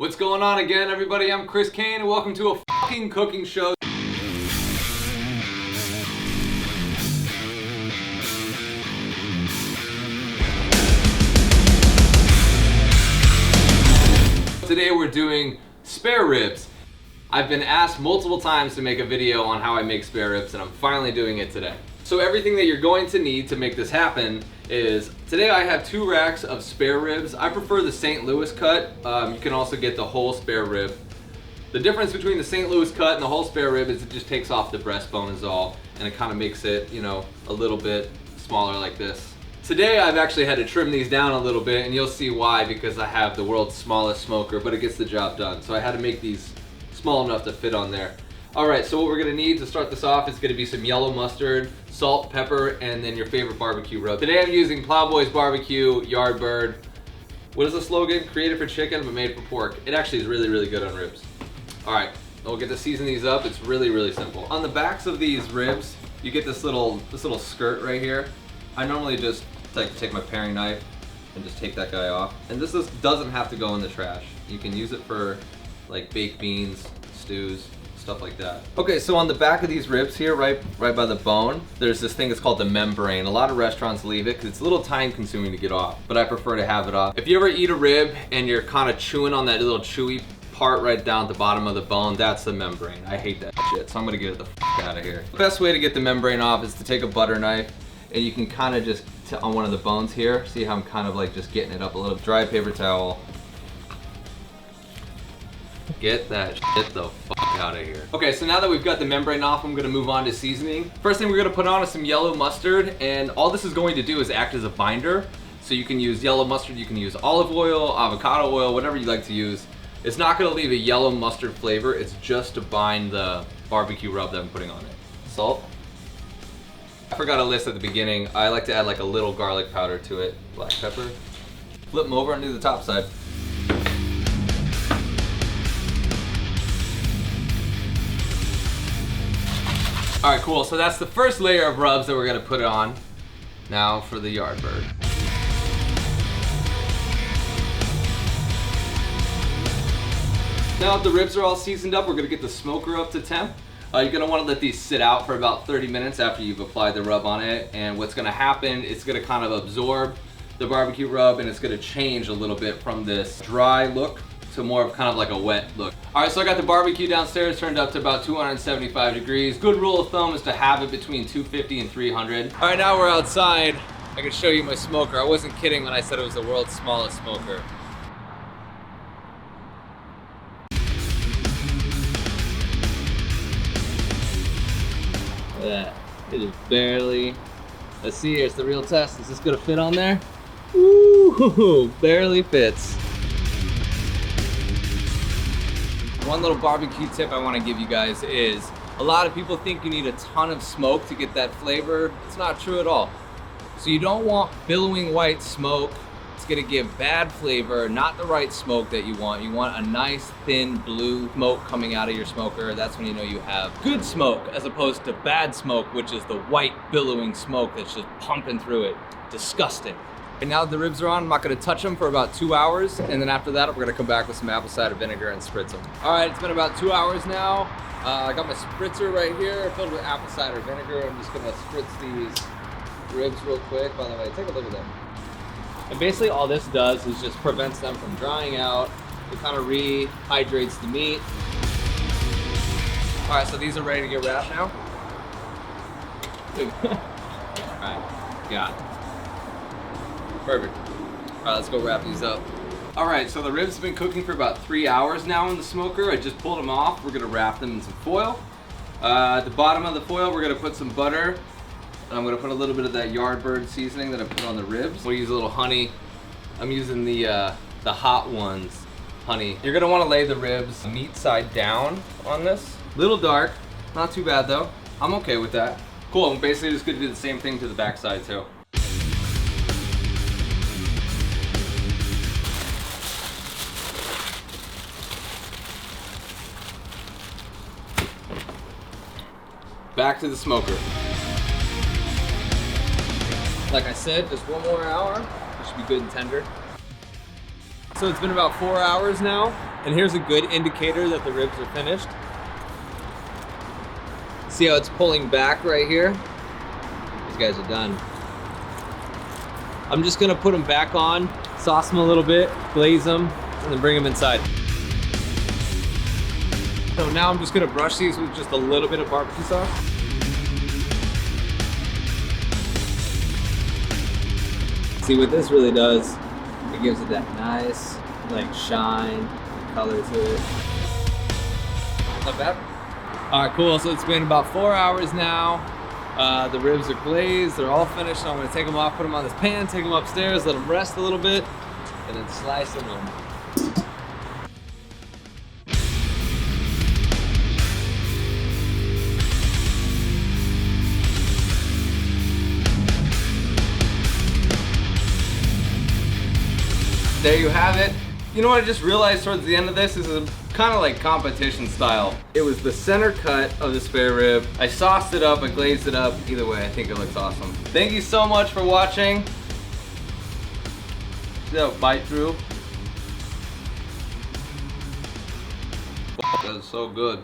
What's going on again, everybody? I'm Chris Kane, and welcome to a fucking cooking show. Today we're doing spare ribs. I've been asked multiple times to make a video on how I make spare ribs, and I'm finally doing it today. So everything that you're going to need to make this happen is, today I have 2 racks of spare ribs. I prefer the St. Louis cut. You can also get the whole spare rib. The difference between the St. Louis cut and the whole spare rib is it just takes off the breastbone is all, and it kind of makes it, you know, a little bit smaller like this. Today I've actually had to trim these down a little bit, and you'll see why, because I have the world's smallest smoker, but it gets the job done. So I had to make these small enough to fit on there. Alright, so what we're gonna need to start this off is gonna be some yellow mustard, salt, pepper, and then your favorite barbecue rub. Today I'm using Plowboy's Barbecue Yardbird. What is the slogan? Created for chicken, but made for pork. It actually is really, really good on ribs. Alright, we'll get to season these up. It's really, really simple. On the backs of these ribs, you get this little skirt right here. I normally just take my paring knife and just take that guy off. And this doesn't have to go in the trash. You can use it for like baked beans, stews, stuff like that. Okay, so on the back of these ribs here, right by the bone, there's this thing that's called the membrane. A lot of restaurants leave it because it's a little time consuming to get off, but I prefer to have it off. If you ever eat a rib and you're kind of chewing on that little chewy part right down at the bottom of the bone, that's the membrane. I hate that shit, so I'm gonna get it the fuck out of here. The best way to get the membrane off is to take a butter knife, and you can kind of just, on one of the bones here, see how I'm kind of like just getting it up a little. Dry paper towel. Get that shit the fuck out of here. Okay, so now that we've got the membrane off, I'm gonna move on to seasoning. First thing we're gonna put on is some yellow mustard, and all this is going to do is act as a binder. So you can use yellow mustard, you can use olive oil, avocado oil, whatever you like to use. It's not gonna leave a yellow mustard flavor, it's just to bind the barbecue rub that I'm putting on it. Salt. I forgot to list at the beginning, I like to add like a little garlic powder to it. Black pepper. Flip them over and do the top side. Alright, cool. So that's the first layer of rubs that we're gonna put on. Now for the Yardbird. Now that the ribs are all seasoned up, we're gonna get the smoker up to temp. You're gonna wanna let these sit out for about 30 minutes after you've applied the rub on it. And what's gonna happen, it's gonna kind of absorb the barbecue rub, and it's gonna change a little bit from this dry look to more of kind of like a wet look. All right, so I got the barbecue downstairs turned up to about 275 degrees. Good rule of thumb is to have it between 250 and 300. All right, now we're outside. I can show you my smoker. I wasn't kidding when I said it was the world's smallest smoker. Look at that. It is barely. Let's see, here's the real test. Is this gonna fit on there? Ooh, barely fits. One little barbecue tip I want to give you guys is, a lot of people think you need a ton of smoke to get that flavor. It's not true at all. So you don't want billowing white smoke. It's gonna give bad flavor, not the right smoke that you want. You want a nice thin blue smoke coming out of your smoker. That's when you know you have good smoke, as opposed to bad smoke, which is the white billowing smoke that's just pumping through it. Disgusting. And now that the ribs are on, I'm not gonna touch them for about 2 hours, and then after that, we're gonna come back with some apple cider vinegar and spritz them. All right, it's been about 2 hours now. I got my spritzer right here filled with apple cider vinegar. I'm just gonna spritz these ribs real quick. By the way, take a look at them. And basically all this does is just prevents them from drying out. It kind of rehydrates the meat. All right, so these are ready to get wrapped now. All right, got it. Perfect. All right, let's go wrap these up. All right, so the ribs have been cooking for about 3 hours now in the smoker. I just pulled them off. We're gonna wrap them in some foil. At the bottom of the foil, we're gonna put some butter. And I'm gonna put a little bit of that Yardbird seasoning that I put on the ribs. We'll use a little honey. I'm using the Hot Ones honey. You're gonna wanna lay the ribs meat side down on this. Little dark, not too bad though. I'm okay with that. Cool, I'm basically just gonna do the same thing to the back side too. Back to the smoker. Like I said, just 1 more hour. It should be good and tender. So it's been about 4 hours now. And here's a good indicator that the ribs are finished. See how it's pulling back right here? These guys are done. I'm just gonna put them back on, sauce them a little bit, glaze them, and then bring them inside. So now I'm just gonna brush these with just a little bit of barbecue sauce. See what this really does, it gives it that nice, like shine, color to it. Not bad. All right, cool, so it's been about 4 hours now. The ribs are glazed, they're all finished, so I'm gonna take them off, put them on this pan, take them upstairs, let them rest a little bit, and then slice them in. There you have it. You know what I just realized towards the end of this? This is kind of like competition style. It was the center cut of the spare rib. I sauced it up, I glazed it up. Either way, I think it looks awesome. Thank you so much for watching. See that bite through? That is so good.